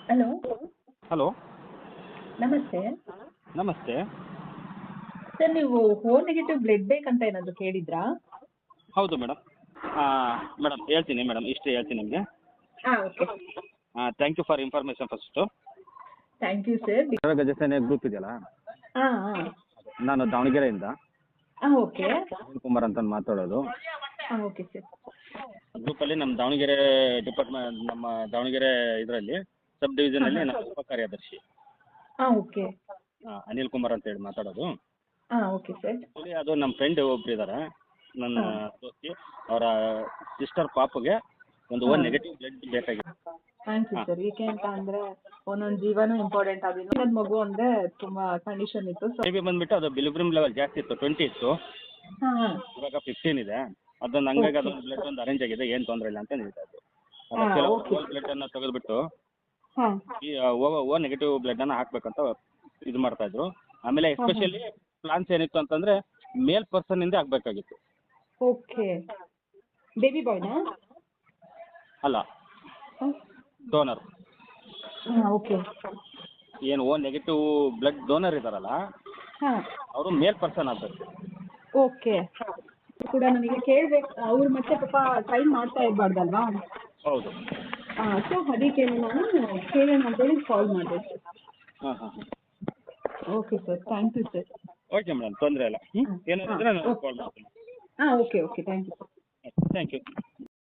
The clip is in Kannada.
ಹಲೋ. ಹಲೋ. ನಮಸ್ತೆ. ನಮಸ್ತೆ. ಸರ್ ನೀವು ಓ ನೆಗೆಟಿವ್ ಬ್ಲಡ್ ಬೇಕಂತ ಏನಾದರೂ ಕೇಳಿದ್ರಾ? ಹೌದು ಮೇಡಮ್. ಮೇಡಮ್ ಹೇಳ್ತೀನಿ ಮೇಡಮ್, ಇಷ್ಟು ಹೇಳ್ತೀನಿ ನಿಮಗೆ. ಹಾಂ, okay. Thank you for information first. Thank you sir. Gajasene group ಇದೆಯಲ್ಲ, ಹಾಂ ಹಾಂ ನಾನು ದಾವಣಗೆರೆಯಿಂದ ಹಾಂ, ಓಕೆ. ಅನಿಲ್ ಕುಮಾರ್ ಅಂತ ಮಾತಾಡೋದು. ಹಾಂ, ಓಕೆ ಸರ್. ಗ್ರೂಪಲ್ಲಿ ನಮ್ಮ ದಾವಣಗೆರೆ ಡಿಪಾರ್ಟ್ಮೆಂಟ್, ನಮ್ಮ ದಾವಣಗೆರೆ ಇದರಲ್ಲಿ ಸಬ್ ಹಾಂ ಡಿವಿಷನಲ್ಲಿ ಹಾಂ ನಾನು ಉಪ ಕಾರ್ಯದರ್ಶಿ. ಹಾಂ, ಓಕೆ. ಅನಿಲ್ ಕುಮಾರ್ ಅಂತ ಹೇಳಿ ಮಾತಾಡೋದು. ಹಾಂ, ಓಕೆ ಸರ್. ಅದು ನಮ್ಮ ಫ್ರೆಂಡ್ ಒಬ್ರು ಇದ್ದಾರೆ, ನನ್ನ ಹಾಂ ದೋಸ್ತಿ. ಅವರ ಸಿಸ್ಟರ್ ಪಾಪುಗೆ ಒಂದು ಹಾಂ, ನೆಗೆಟಿವ್ ಬ್ಲಡ್ ಬೇಕಾಗಿದೆ. ಥ್ಯಾಂಕ್ ಯು ಹಾಂ ಸರ್. ಏಕೆ ಅಂತ ಅಂದರೆ ಒಂದೊಂದು ಜೀವನೂ ಇಂಪಾರ್ಟೆಂಟ್ ಆಗಿದೆ. ಇನ್ನೊಂದು ಮಗು ಅಂದರೆ ತುಂಬ ಕಂಡೀಷನ್ ಇತ್ತು. ಸೊ ಬೇಬಿ ಬಂದುಬಿಟ್ಟು ಅದು ಬಿಲಿಬ್ರಿಮ್ ಲೆವೆಲ್ ಜಾಸ್ತಿ ಇತ್ತು, 20 ಇತ್ತು. ಹಾಂ ಹಾಂ, ಇವಾಗ 15 ಇದೆ. ಅದೊಂದು ಹಂಗಾಗಿ ಓಕೆ. ಅದೊಂದು ಬ್ಲಡ್ ಒಂದು ಅರೇಂಜ್ ಆಗಿದೆ, ಏನು ತೊಂದರೆ ಇಲ್ಲ ಅಂತ ಹೇಳ್ತಾ ಇದ್ದು. ಹಾಂ, ಅದಕ್ಕೆ ಓಕೆ. ಓಲ್ ಬ್ಲಡ್ಡನ್ನು ತೆಗೆದುಬಿಟ್ಟು ಹಾಂ ಈ ಓ ನೆಗೆಟಿವ್ ಬ್ಲಡ್ಡನ್ನು ಹಾಕಬೇಕಂತ ಇದು ಮಾಡ್ತಾಯಿದ್ರು. ಆಮೇಲೆ ಹಾಂ ಹಾಂ, ಎಸ್ಪೆಷಲಿ ಪ್ಲಾನ್ಸ್ ಏನಿತ್ತು ಅಂತಂದರೆ ಮೇಲ್ ಪರ್ಸನ್ನಿಂದ ಆಗಬೇಕಾಗಿತ್ತು. ಓಕೆ. ಬೇಬಿ ಬಾಯ್ನಾ? ಅಲ್ಲ, ಹಾಂ ಡೋನರ್. ಹಾಂ, ಓಕೆ. ಏನು ಓ ನೆಗೆಟಿವ್ ಬ್ಲಡ್ ಡೋನರ್ ಇದ್ದಾರಲ್ಲ, ಹಾಂ, ಅವರು ಮೇಲ್ ಪರ್ಸನ್ ಆಗಬೇಕು. ಓಕೆ. ಕೂಡ ನನಗೆ ಕೇಳಬೇಕು, ಅವ್ರು ಮತ್ತೆ ಪಾಪ ಟ್ರೈ ಮಾಡ್ತಾ ಇರಬಾರ್ದಲ್ವಾ? ಹೌದು. ಸೊ ಅದಕ್ಕೆ ನಾನು ಕೇಳೋಣ ಅಂತೇಳಿ ಕಾಲ್ ಮಾಡಿದೆ ಸರ್. ಹಾಂ ಹಾಂ ಹಾಂ. Okay sir, thank you sir. Okay madam, ತೊಂದರೆ ಇಲ್ಲ. ಹಾಂ ಏನಾದರೂ ಹಾಂ, ಇದ್ದರೆ ನಾನು ಓಕೆ. ಕಾಲ್ ಮಾಡ್ತೀನಿ. ಹಾಂ, okay okay, thank you sir. Thank you.